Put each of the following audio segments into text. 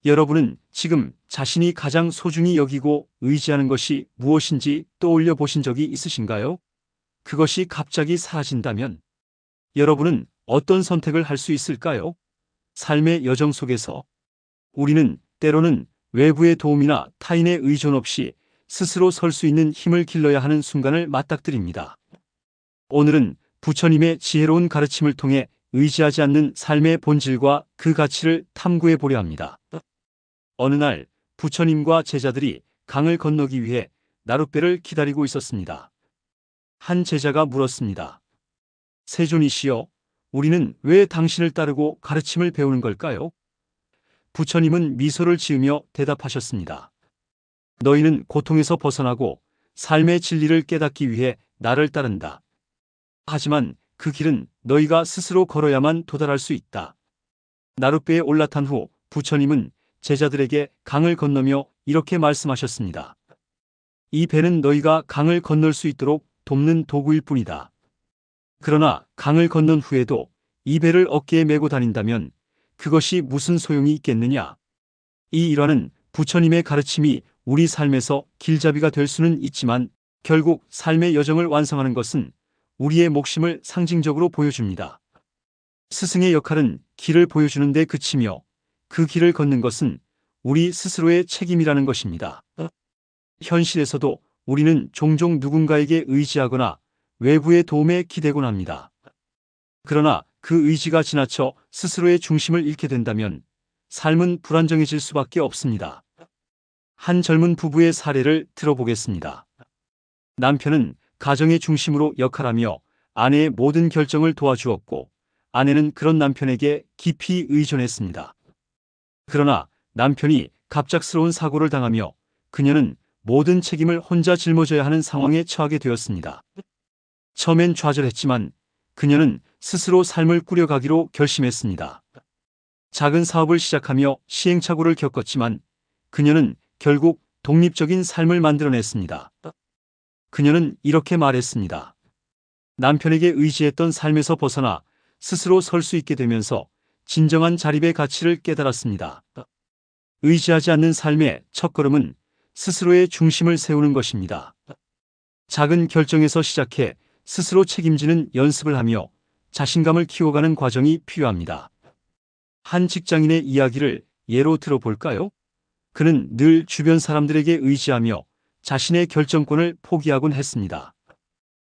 여러분은 지금 자신이 가장 소중히 여기고 의지하는 것이 무엇인지 떠올려 보신 적이 있으신가요? 그것이 갑자기 사라진다면 여러분은 어떤 선택을 할 수 있을까요? 삶의 여정 속에서 우리는 때로는 외부의 도움이나 타인의 의존 없이 스스로 설 수 있는 힘을 길러야 하는 순간을 맞닥뜨립니다. 오늘은 부처님의 지혜로운 가르침을 통해 의지하지 않는 삶의 본질과 그 가치를 탐구해 보려 합니다. 어느 날 부처님과 제자들이 강을 건너기 위해 나룻배를 기다리고 있었습니다. 한 제자가 물었습니다. 세존이시여, 우리는 왜 당신을 따르고 가르침을 배우는 걸까요? 부처님은 미소를 지으며 대답하셨습니다. 너희는 고통에서 벗어나고 삶의 진리를 깨닫기 위해 나를 따른다. 하지만 그 길은 너희가 스스로 걸어야만 도달할 수 있다. 나룻배에 올라탄 후 부처님은 제자들에게 강을 건너며 이렇게 말씀하셨습니다. 이 배는 너희가 강을 건널 수 있도록 돕는 도구일 뿐이다. 그러나 강을 건넌 후에도 이 배를 어깨에 메고 다닌다면 그것이 무슨 소용이 있겠느냐? 이 일화는 부처님의 가르침이 우리 삶에서 길잡이가 될 수는 있지만 결국 삶의 여정을 완성하는 것은 우리의 몫임을 상징적으로 보여줍니다. 스승의 역할은 길을 보여주는 데 그치며 그 길을 걷는 것은 우리 스스로의 책임이라는 것입니다. 현실에서도 우리는 종종 누군가에게 의지하거나 외부의 도움에 기대곤 합니다. 그러나 그 의지가 지나쳐 스스로의 중심을 잃게 된다면 삶은 불안정해질 수밖에 없습니다. 한 젊은 부부의 사례를 들어보겠습니다. 남편은 가정의 중심으로 역할하며 아내의 모든 결정을 도와주었고 아내는 그런 남편에게 깊이 의존했습니다. 그러나 남편이 갑작스러운 사고를 당하며 그녀는 모든 책임을 혼자 짊어져야 하는 상황에 처하게 되었습니다. 처음엔 좌절했지만 그녀는 스스로 삶을 꾸려가기로 결심했습니다. 작은 사업을 시작하며 시행착오를 겪었지만 그녀는 결국 독립적인 삶을 만들어냈습니다. 그녀는 이렇게 말했습니다. 남편에게 의지했던 삶에서 벗어나 스스로 설 수 있게 되면서 진정한 자립의 가치를 깨달았습니다. 의지하지 않는 삶의 첫걸음은 스스로의 중심을 세우는 것입니다. 작은 결정에서 시작해 스스로 책임지는 연습을 하며 자신감을 키워가는 과정이 필요합니다. 한 직장인의 이야기를 예로 들어볼까요? 그는 늘 주변 사람들에게 의지하며 자신의 결정권을 포기하곤 했습니다.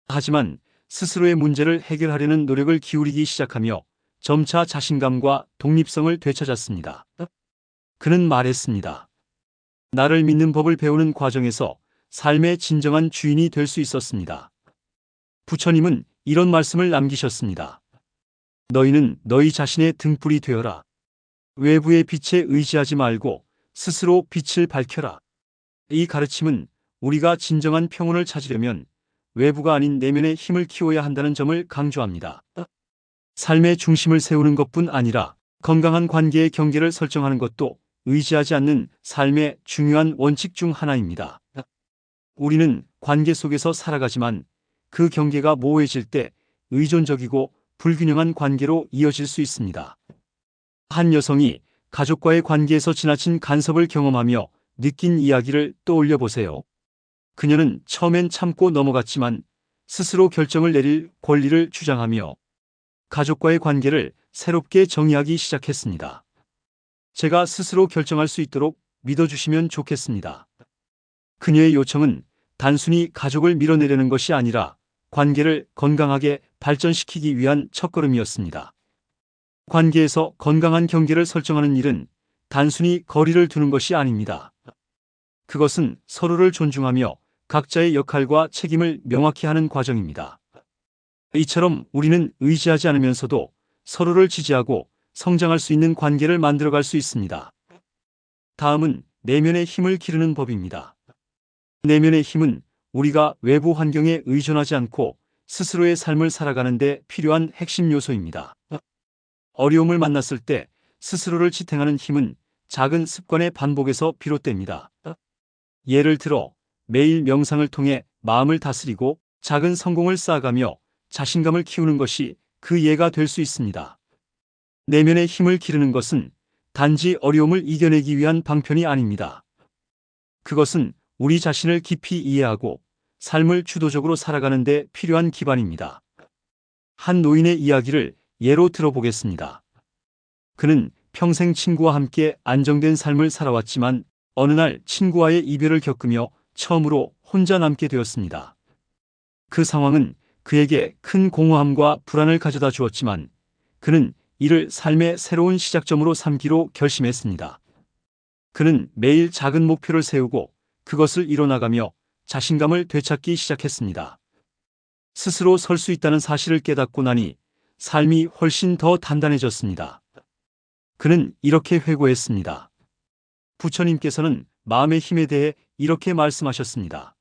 하지만 스스로의 문제를 해결하려는 노력을 기울이기 시작하며 점차 자신감과 독립성을 되찾았습니다. 그는 말했습니다. 나를 믿는 법을 배우는 과정에서 삶의 진정한 주인이 될 수 있었습니다. 부처님은 이런 말씀을 남기셨습니다. 너희는 너희 자신의 등불이 되어라. 외부의 빛에 의지하지 말고 스스로 빛을 밝혀라. 이 가르침은 우리가 진정한 평온을 찾으려면 외부가 아닌 내면의 힘을 키워야 한다는 점을 강조합니다. 삶의 중심을 세우는 것뿐 아니라 건강한 관계의 경계를 설정하는 것도 의지하지 않는 삶의 중요한 원칙 중 하나입니다. 우리는 관계 속에서 살아가지만 그 경계가 모호해질 때 의존적이고 불균형한 관계로 이어질 수 있습니다. 한 여성이 가족과의 관계에서 지나친 간섭을 경험하며 느낀 이야기를 떠올려 보세요. 그녀는 처음엔 참고 넘어갔지만 스스로 결정을 내릴 권리를 주장하며 가족과의 관계를 새롭게 정의하기 시작했습니다. 제가 스스로 결정할 수 있도록 믿어주시면 좋겠습니다. 그녀의 요청은 단순히 가족을 밀어내려는 것이 아니라 관계를 건강하게 발전시키기 위한 첫걸음이었습니다. 관계에서 건강한 경계를 설정하는 일은 단순히 거리를 두는 것이 아닙니다. 그것은 서로를 존중하며 각자의 역할과 책임을 명확히 하는 과정입니다. 이처럼 우리는 의지하지 않으면서도 서로를 지지하고 성장할 수 있는 관계를 만들어갈 수 있습니다. 다음은 내면의 힘을 기르는 법입니다. 내면의 힘은 우리가 외부 환경에 의존하지 않고 스스로의 삶을 살아가는 데 필요한 핵심 요소입니다. 어려움을 만났을 때 스스로를 지탱하는 힘은 작은 습관의 반복에서 비롯됩니다. 예를 들어 매일 명상을 통해 마음을 다스리고 작은 성공을 쌓아가며 자신감을 키우는 것이 그 예가 될 수 있습니다. 내면의 힘을 기르는 것은 단지 어려움을 이겨내기 위한 방편이 아닙니다. 그것은 우리 자신을 깊이 이해하고 삶을 주도적으로 살아가는 데 필요한 기반입니다. 한 노인의 이야기를 예로 들어보겠습니다. 그는 평생 친구와 함께 안정된 삶을 살아왔지만 어느 날 친구와의 이별을 겪으며 처음으로 혼자 남게 되었습니다. 그 상황은 그에게 큰 공허함과 불안을 가져다 주었지만 그는 이를 삶의 새로운 시작점으로 삼기로 결심했습니다. 그는 매일 작은 목표를 세우고 그것을 이뤄나가며 자신감을 되찾기 시작했습니다. 스스로 설 수 있다는 사실을 깨닫고 나니 삶이 훨씬 더 단단해졌습니다. 그는 이렇게 회고했습니다. 부처님께서는 마음의 힘에 대해 이렇게 말씀하셨습니다.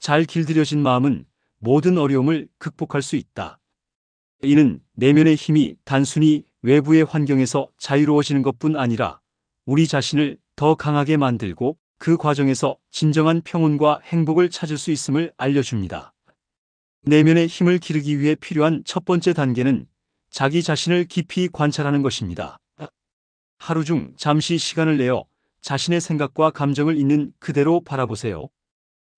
잘 길들여진 마음은 모든 어려움을 극복할 수 있다. 이는 내면의 힘이 단순히 외부의 환경에서 자유로워지는 것뿐 아니라 우리 자신을 더 강하게 만들고 그 과정에서 진정한 평온과 행복을 찾을 수 있음을 알려줍니다. 내면의 힘을 기르기 위해 필요한 첫 번째 단계는 자기 자신을 깊이 관찰하는 것입니다. 하루 중 잠시 시간을 내어 자신의 생각과 감정을 있는 그대로 바라보세요.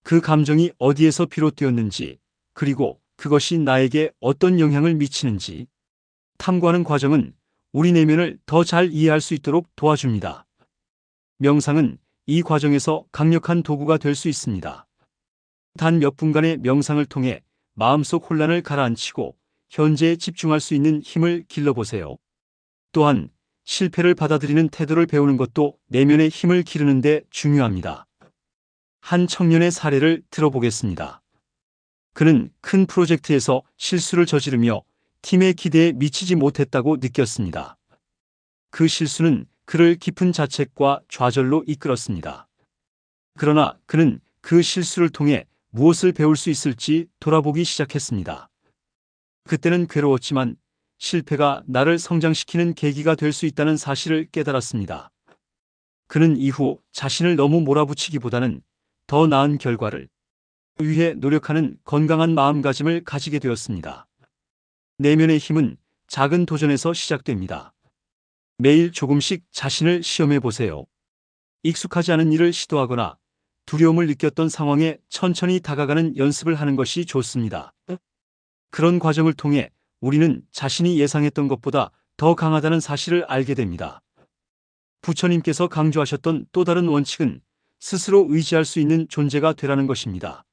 그 감정이 어디에서 비롯되었는지, 그리고 그것이 나에게 어떤 영향을 미치는지 탐구하는 과정은 우리 내면을 더 잘 이해할 수 있도록 도와줍니다. 명상은 이 과정에서 강력한 도구가 될 수 있습니다. 단 몇 분간의 명상을 통해 마음속 혼란을 가라앉히고 현재에 집중할 수 있는 힘을 길러보세요. 또한 실패를 받아들이는 태도를 배우는 것도 내면의 힘을 기르는 데 중요합니다. 한 청년의 사례를 들어보겠습니다. 그는 큰 프로젝트에서 실수를 저지르며 팀의 기대에 미치지 못했다고 느꼈습니다. 그 실수는 그를 깊은 자책과 좌절로 이끌었습니다. 그러나 그는 그 실수를 통해 무엇을 배울 수 있을지 돌아보기 시작했습니다. 그때는 괴로웠지만 실패가 나를 성장시키는 계기가 될 수 있다는 사실을 깨달았습니다. 그는 이후 자신을 너무 몰아붙이기보다는 더 나은 결과를 위해 노력하는 건강한 마음가짐을 가지게 되었습니다. 내면의 힘은 작은 도전에서 시작됩니다. 매일 조금씩 자신을 시험해 보세요. 익숙하지 않은 일을 시도하거나 두려움을 느꼈던 상황에 천천히 다가가는 연습을 하는 것이 좋습니다. 그런 과정을 통해 우리는 자신이 예상했던 것보다 더 강하다는 사실을 알게 됩니다. 부처님께서 강조하셨던 또 다른 원칙은 스스로 의지할 수 있는 존재가 되라는 것입니다.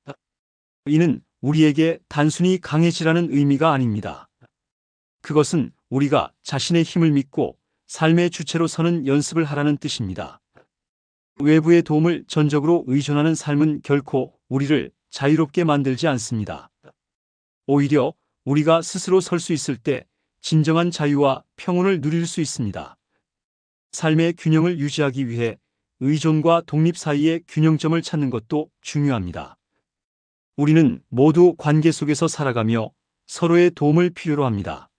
이는 우리에게 단순히 강해지라는 의미가 아닙니다. 그것은 우리가 자신의 힘을 믿고 삶의 주체로 서는 연습을 하라는 뜻입니다. 외부의 도움을 전적으로 의존하는 삶은 결코 우리를 자유롭게 만들지 않습니다. 오히려 우리가 스스로 설 수 있을 때 진정한 자유와 평온을 누릴 수 있습니다. 삶의 균형을 유지하기 위해 의존과 독립 사이의 균형점을 찾는 것도 중요합니다. 우리는 모두 관계 속에서 살아가며 서로의 도움을 필요로 합니다.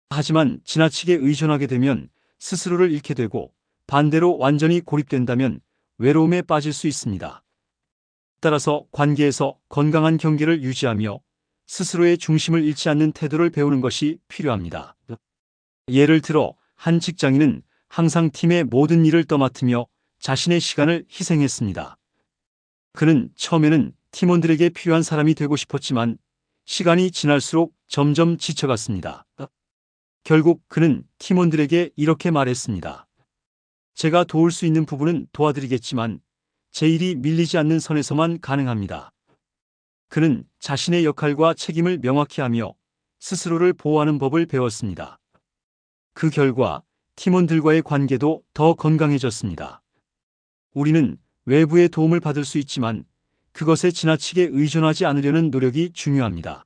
하지만 지나치게 의존하게 되면 스스로를 잃게 되고 반대로 완전히 고립된다면 외로움에 빠질 수 있습니다. 따라서 관계에서 건강한 경계를 유지하며 스스로의 중심을 잃지 않는 태도를 배우는 것이 필요합니다. 예를 들어 한 직장인은 항상 팀의 모든 일을 떠맡으며 자신의 시간을 희생했습니다. 그는 처음에는 팀원들에게 필요한 사람이 되고 싶었지만 시간이 지날수록 점점 지쳐갔습니다. 결국 그는 팀원들에게 이렇게 말했습니다. 제가 도울 수 있는 부분은 도와드리겠지만 제 일이 밀리지 않는 선에서만 가능합니다. 그는 자신의 역할과 책임을 명확히 하며 스스로를 보호하는 법을 배웠습니다. 그 결과 팀원들과의 관계도 더 건강해졌습니다. 우리는 외부의 도움을 받을 수 있지만 그것에 지나치게 의존하지 않으려는 노력이 중요합니다.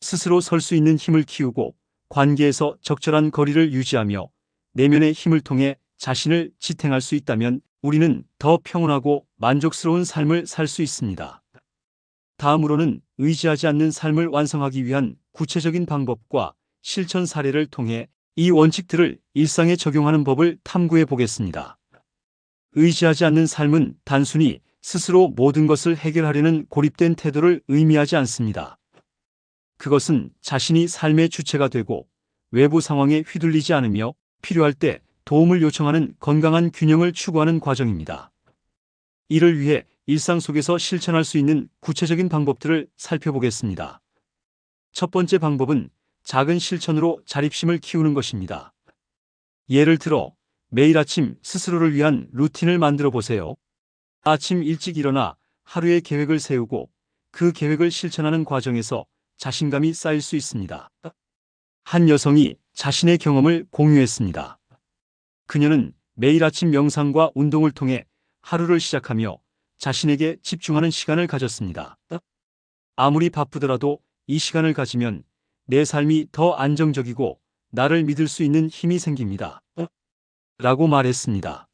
스스로 설 수 있는 힘을 키우고 관계에서 적절한 거리를 유지하며 내면의 힘을 통해 자신을 지탱할 수 있다면 우리는 더 평온하고 만족스러운 삶을 살 수 있습니다. 다음으로는 의지하지 않는 삶을 완성하기 위한 구체적인 방법과 실천 사례를 통해 이 원칙들을 일상에 적용하는 법을 탐구해 보겠습니다. 의지하지 않는 삶은 단순히 스스로 모든 것을 해결하려는 고립된 태도를 의미하지 않습니다. 그것은 자신이 삶의 주체가 되고 외부 상황에 휘둘리지 않으며 필요할 때 도움을 요청하는 건강한 균형을 추구하는 과정입니다. 이를 위해 일상 속에서 실천할 수 있는 구체적인 방법들을 살펴보겠습니다. 첫 번째 방법은 작은 실천으로 자립심을 키우는 것입니다. 예를 들어 매일 아침 스스로를 위한 루틴을 만들어 보세요. 아침 일찍 일어나 하루의 계획을 세우고 그 계획을 실천하는 과정에서 자신감이 쌓일 수 있습니다. 한 여성이 자신의 경험을 공유했습니다. 그녀는 매일 아침 명상과 운동을 통해 하루를 시작하며 자신에게 집중하는 시간을 가졌습니다. 아무리 바쁘더라도 이 시간을 가지면 내 삶이 더 안정적이고 나를 믿을 수 있는 힘이 생깁니다. 라고 말했습니다.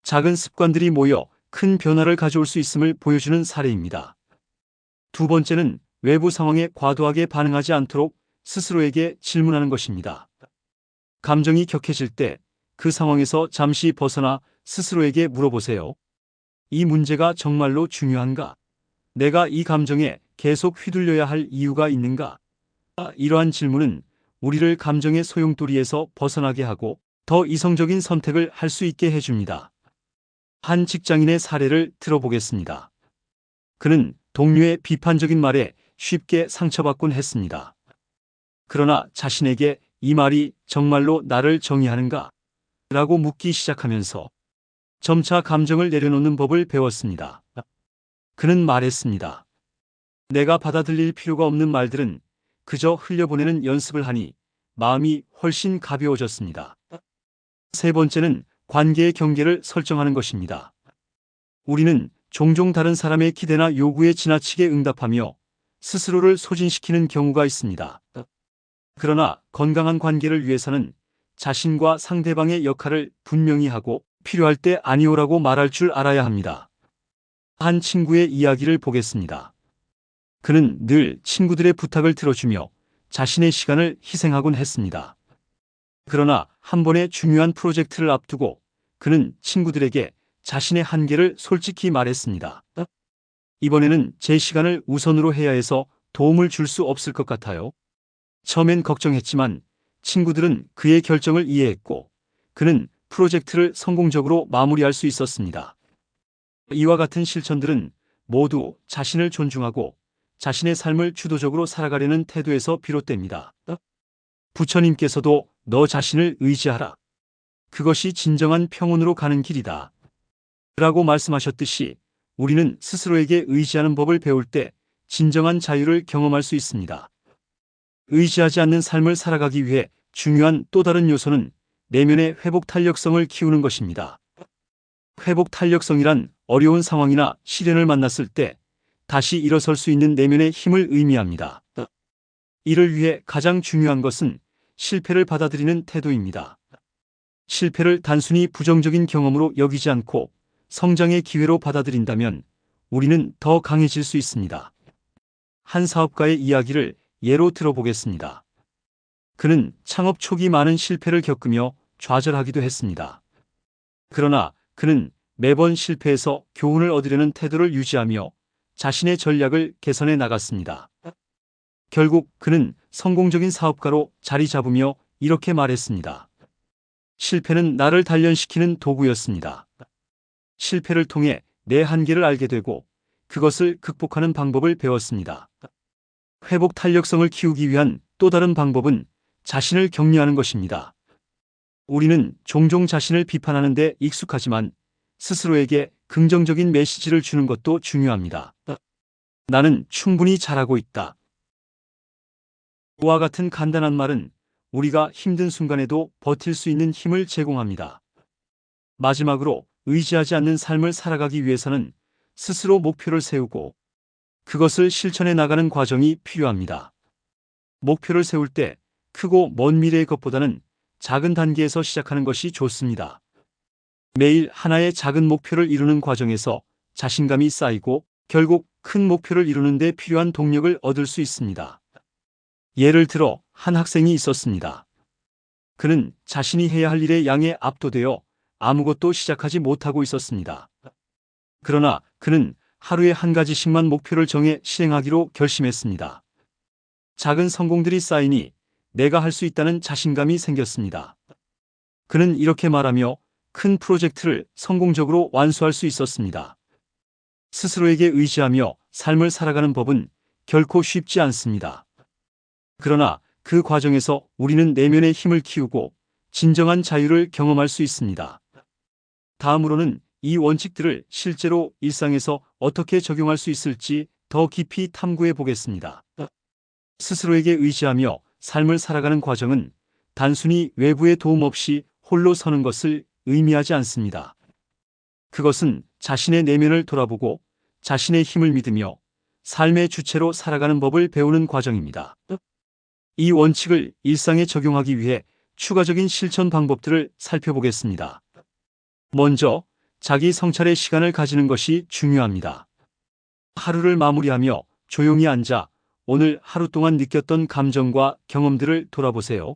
작은 습관들이 모여 큰 변화를 가져올 수 있음을 보여주는 사례입니다. 두 번째는 외부 상황에 과도하게 반응하지 않도록 스스로에게 질문하는 것입니다. 감정이 격해질 때 그 상황에서 잠시 벗어나 스스로에게 물어보세요. 이 문제가 정말로 중요한가? 내가 이 감정에 계속 휘둘려야 할 이유가 있는가? 이러한 질문은 우리를 감정의 소용돌이에서 벗어나게 하고 더 이성적인 선택을 할 수 있게 해줍니다. 한 직장인의 사례를 들어보겠습니다. 그는 동료의 비판적인 말에 쉽게 상처받곤 했습니다. 그러나 자신에게 이 말이 정말로 나를 정의하는가? 라고 묻기 시작하면서 점차 감정을 내려놓는 법을 배웠습니다. 그는 말했습니다. 내가 받아들일 필요가 없는 말들은 그저 흘려보내는 연습을 하니 마음이 훨씬 가벼워졌습니다. 세 번째는 관계의 경계를 설정하는 것입니다. 우리는 종종 다른 사람의 기대나 요구에 지나치게 응답하며 스스로를 소진시키는 경우가 있습니다. 그러나 건강한 관계를 위해서는 자신과 상대방의 역할을 분명히 하고 필요할 때 아니오라고 말할 줄 알아야 합니다. 한 친구의 이야기를 보겠습니다. 그는 늘 친구들의 부탁을 들어주며 자신의 시간을 희생하곤 했습니다. 그러나 한 번의 중요한 프로젝트를 앞두고 그는 친구들에게 자신의 한계를 솔직히 말했습니다. 이번에는 제 시간을 우선으로 해야 해서 도움을 줄 수 없을 것 같아요. 처음엔 걱정했지만 친구들은 그의 결정을 이해했고 그는 프로젝트를 성공적으로 마무리할 수 있었습니다. 이와 같은 실천들은 모두 자신을 존중하고 자신의 삶을 주도적으로 살아가려는 태도에서 비롯됩니다. 부처님께서도 너 자신을 의지하라. 그것이 진정한 평온으로 가는 길이다. 라고 말씀하셨듯이 우리는 스스로에게 의지하는 법을 배울 때 진정한 자유를 경험할 수 있습니다. 의지하지 않는 삶을 살아가기 위해 중요한 또 다른 요소는 내면의 회복 탄력성을 키우는 것입니다. 회복 탄력성이란 어려운 상황이나 시련을 만났을 때 다시 일어설 수 있는 내면의 힘을 의미합니다. 이를 위해 가장 중요한 것은 실패를 받아들이는 태도입니다. 실패를 단순히 부정적인 경험으로 여기지 않고 성장의 기회로 받아들인다면 우리는 더 강해질 수 있습니다. 한 사업가의 이야기를 예로 들어보겠습니다. 그는 창업 초기 많은 실패를 겪으며 좌절하기도 했습니다. 그러나 그는 매번 실패에서 교훈을 얻으려는 태도를 유지하며 자신의 전략을 개선해 나갔습니다. 결국 그는 성공적인 사업가로 자리 잡으며 이렇게 말했습니다. 실패는 나를 단련시키는 도구였습니다. 실패를 통해 내 한계를 알게 되고 그것을 극복하는 방법을 배웠습니다. 회복 탄력성을 키우기 위한 또 다른 방법은 자신을 격려하는 것입니다. 우리는 종종 자신을 비판하는 데 익숙하지만 스스로에게 긍정적인 메시지를 주는 것도 중요합니다. 나는 충분히 잘하고 있다. 와 같은 간단한 말은 우리가 힘든 순간에도 버틸 수 있는 힘을 제공합니다. 마지막으로 의지하지 않는 삶을 살아가기 위해서는 스스로 목표를 세우고 그것을 실천해 나가는 과정이 필요합니다. 목표를 세울 때 크고 먼 미래의 것보다는 작은 단계에서 시작하는 것이 좋습니다. 매일 하나의 작은 목표를 이루는 과정에서 자신감이 쌓이고 결국 큰 목표를 이루는 데 필요한 동력을 얻을 수 있습니다. 예를 들어 한 학생이 있었습니다. 그는 자신이 해야 할 일에 양에 압도되어 아무것도 시작하지 못하고 있었습니다. 그러나 그는 하루에 한 가지씩만 목표를 정해 실행하기로 결심했습니다. 작은 성공들이 쌓이니 내가 할 수 있다는 자신감이 생겼습니다. 그는 이렇게 말하며 큰 프로젝트를 성공적으로 완수할 수 있었습니다. 스스로에게 의지하며 삶을 살아가는 법은 결코 쉽지 않습니다. 그러나 그 과정에서 우리는 내면의 힘을 키우고 진정한 자유를 경험할 수 있습니다. 다음으로는 이 원칙들을 실제로 일상에서 어떻게 적용할 수 있을지 더 깊이 탐구해 보겠습니다. 스스로에게 의지하며 삶을 살아가는 과정은 단순히 외부의 도움 없이 홀로 서는 것을 의미하지 않습니다. 그것은 자신의 내면을 돌아보고 자신의 힘을 믿으며 삶의 주체로 살아가는 법을 배우는 과정입니다. 이 원칙을 일상에 적용하기 위해 추가적인 실천 방법들을 살펴보겠습니다. 먼저, 자기 성찰의 시간을 가지는 것이 중요합니다. 하루를 마무리하며 조용히 앉아 오늘 하루 동안 느꼈던 감정과 경험들을 돌아보세요.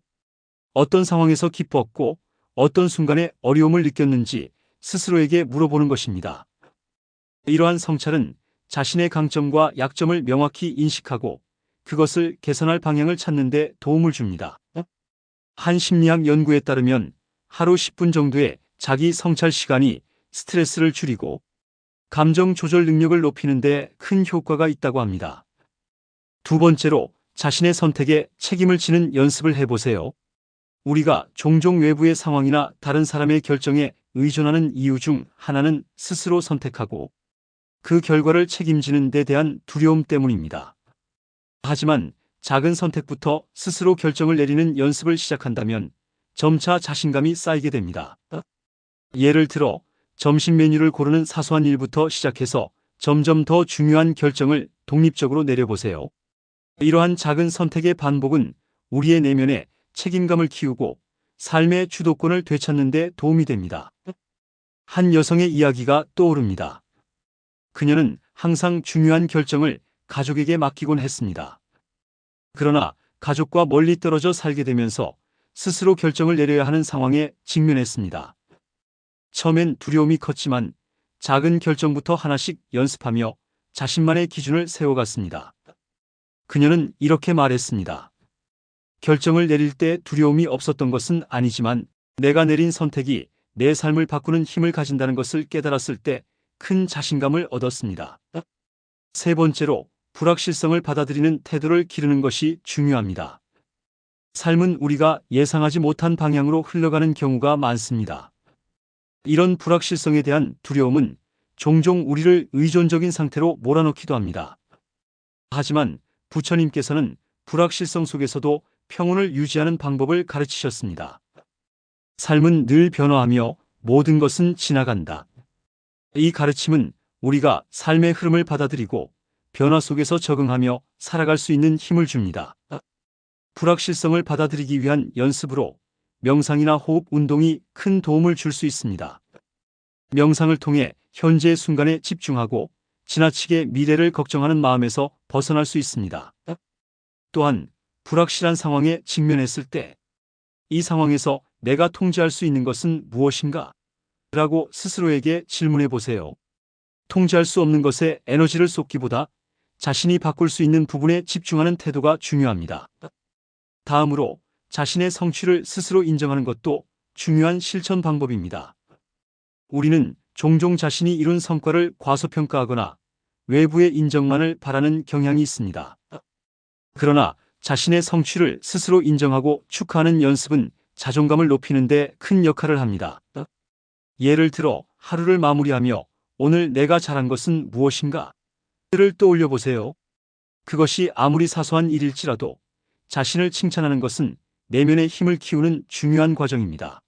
어떤 상황에서 기뻤고 어떤 순간에 어려움을 느꼈는지 스스로에게 물어보는 것입니다. 이러한 성찰은 자신의 강점과 약점을 명확히 인식하고 그것을 개선할 방향을 찾는 데 도움을 줍니다. 한 심리학 연구에 따르면 하루 10분 정도의 자기 성찰 시간이 스트레스를 줄이고 감정 조절 능력을 높이는 데 큰 효과가 있다고 합니다. 두 번째로, 자신의 선택에 책임을 지는 연습을 해보세요. 우리가 종종 외부의 상황이나 다른 사람의 결정에 의존하는 이유 중 하나는 스스로 선택하고 그 결과를 책임지는 데 대한 두려움 때문입니다. 하지만 작은 선택부터 스스로 결정을 내리는 연습을 시작한다면 점차 자신감이 쌓이게 됩니다. 예를 들어 점심 메뉴를 고르는 사소한 일부터 시작해서 점점 더 중요한 결정을 독립적으로 내려보세요. 이러한 작은 선택의 반복은 우리의 내면에 책임감을 키우고 삶의 주도권을 되찾는 데 도움이 됩니다. 한 여성의 이야기가 떠오릅니다. 그녀는 항상 중요한 결정을 가족에게 맡기곤 했습니다. 그러나 가족과 멀리 떨어져 살게 되면서 스스로 결정을 내려야 하는 상황에 직면했습니다. 처음엔 두려움이 컸지만 작은 결정부터 하나씩 연습하며 자신만의 기준을 세워갔습니다. 그녀는 이렇게 말했습니다. 결정을 내릴 때 두려움이 없었던 것은 아니지만 내가 내린 선택이 내 삶을 바꾸는 힘을 가진다는 것을 깨달았을 때 큰 자신감을 얻었습니다. 세 번째로, 불확실성을 받아들이는 태도를 기르는 것이 중요합니다. 삶은 우리가 예상하지 못한 방향으로 흘러가는 경우가 많습니다. 이런 불확실성에 대한 두려움은 종종 우리를 의존적인 상태로 몰아넣기도 합니다. 하지만 부처님께서는 불확실성 속에서도 평온을 유지하는 방법을 가르치셨습니다. 삶은 늘 변화하며 모든 것은 지나간다. 이 가르침은 우리가 삶의 흐름을 받아들이고 변화 속에서 적응하며 살아갈 수 있는 힘을 줍니다. 불확실성을 받아들이기 위한 연습으로 명상이나 호흡 운동이 큰 도움을 줄 수 있습니다. 명상을 통해 현재의 순간에 집중하고 지나치게 미래를 걱정하는 마음에서 벗어날 수 있습니다. 또한 불확실한 상황에 직면했을 때 이 상황에서 내가 통제할 수 있는 것은 무엇인가? 라고 스스로에게 질문해 보세요. 통제할 수 없는 것에 에너지를 쏟기보다 자신이 바꿀 수 있는 부분에 집중하는 태도가 중요합니다. 다음으로 자신의 성취를 스스로 인정하는 것도 중요한 실천 방법입니다. 우리는 종종 자신이 이룬 성과를 과소평가하거나 외부의 인정만을 바라는 경향이 있습니다. 그러나 자신의 성취를 스스로 인정하고 축하하는 연습은 자존감을 높이는 데 큰 역할을 합니다. 예를 들어 하루를 마무리하며 오늘 내가 잘한 것은 무엇인가? 를 떠올려 보세요. 그것이 아무리 사소한 일일지라도 자신을 칭찬하는 것은 내면의 힘을 키우는 중요한 과정입니다.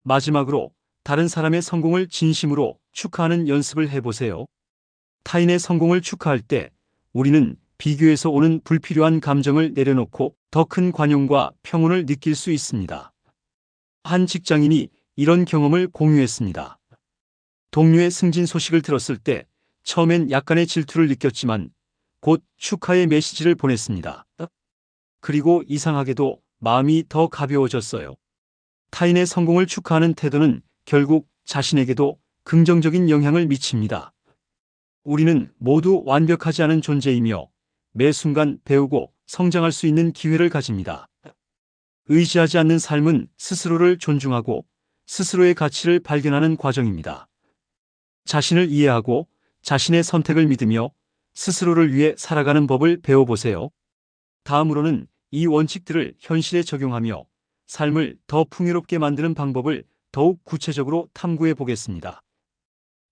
마지막으로 다른 사람의 성공을 진심으로 축하하는 연습을 해보세요. 타인의 성공을 축하할 때 우리는 비교에서 오는 불필요한 감정을 내려놓고 더 큰 관용과 평온을 느낄 수 있습니다. 한 직장인이 이런 경험을 공유했습니다. 동료의 승진 소식을 들었을 때 처음엔 약간의 질투를 느꼈지만 곧 축하의 메시지를 보냈습니다. 그리고 이상하게도 마음이 더 가벼워졌어요. 타인의 성공을 축하하는 태도는 결국 자신에게도 긍정적인 영향을 미칩니다. 우리는 모두 완벽하지 않은 존재이며 매 순간 배우고 성장할 수 있는 기회를 가집니다. 의지하지 않는 삶은 스스로를 존중하고 스스로의 가치를 발견하는 과정입니다. 자신을 이해하고 자신의 선택을 믿으며 스스로를 위해 살아가는 법을 배워보세요. 다음으로는 이 원칙들을 현실에 적용하며 삶을 더 풍요롭게 만드는 방법을 더욱 구체적으로 탐구해 보겠습니다.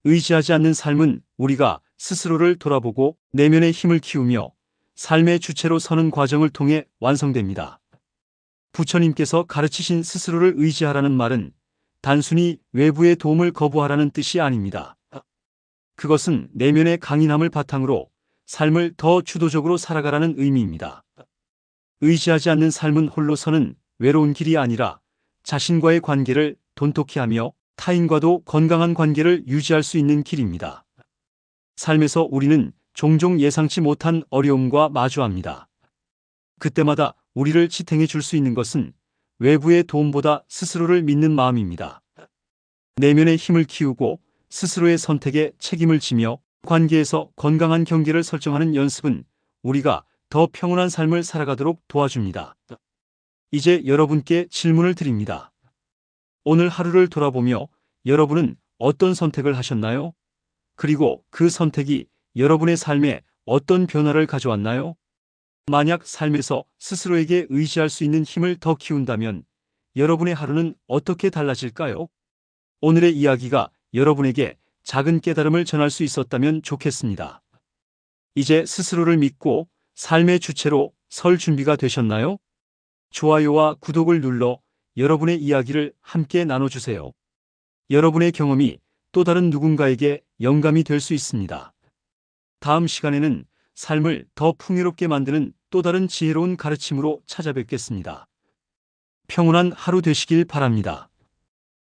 의지하지 않는 삶은 우리가 스스로를 돌아보고 내면의 힘을 키우며 삶의 주체로 서는 과정을 통해 완성됩니다. 부처님께서 가르치신 스스로를 의지하라는 말은 단순히 외부의 도움을 거부하라는 뜻이 아닙니다. 그것은 내면의 강인함을 바탕으로 삶을 더 주도적으로 살아가라는 의미입니다. 의지하지 않는 삶은 홀로서는 외로운 길이 아니라 자신과의 관계를 돈독히 하며 타인과도 건강한 관계를 유지할 수 있는 길입니다. 삶에서 우리는 종종 예상치 못한 어려움과 마주합니다. 그때마다 우리를 지탱해 줄 수 있는 것은 외부의 도움보다 스스로를 믿는 마음입니다. 내면의 힘을 키우고 스스로의 선택에 책임을 지며 관계에서 건강한 경계를 설정하는 연습은 우리가 더 평온한 삶을 살아가도록 도와줍니다. 이제 여러분께 질문을 드립니다. 오늘 하루를 돌아보며 여러분은 어떤 선택을 하셨나요? 그리고 그 선택이 여러분의 삶에 어떤 변화를 가져왔나요? 만약 삶에서 스스로에게 의지할 수 있는 힘을 더 키운다면 여러분의 하루는 어떻게 달라질까요? 오늘의 이야기가 여러분에게 작은 깨달음을 전할 수 있었다면 좋겠습니다. 이제 스스로를 믿고 삶의 주체로 설 준비가 되셨나요? 좋아요와 구독을 눌러 여러분의 이야기를 함께 나눠주세요. 여러분의 경험이 또 다른 누군가에게 영감이 될 수 있습니다. 다음 시간에는 삶을 더 풍요롭게 만드는 또 다른 지혜로운 가르침으로 찾아뵙겠습니다. 평온한 하루 되시길 바랍니다.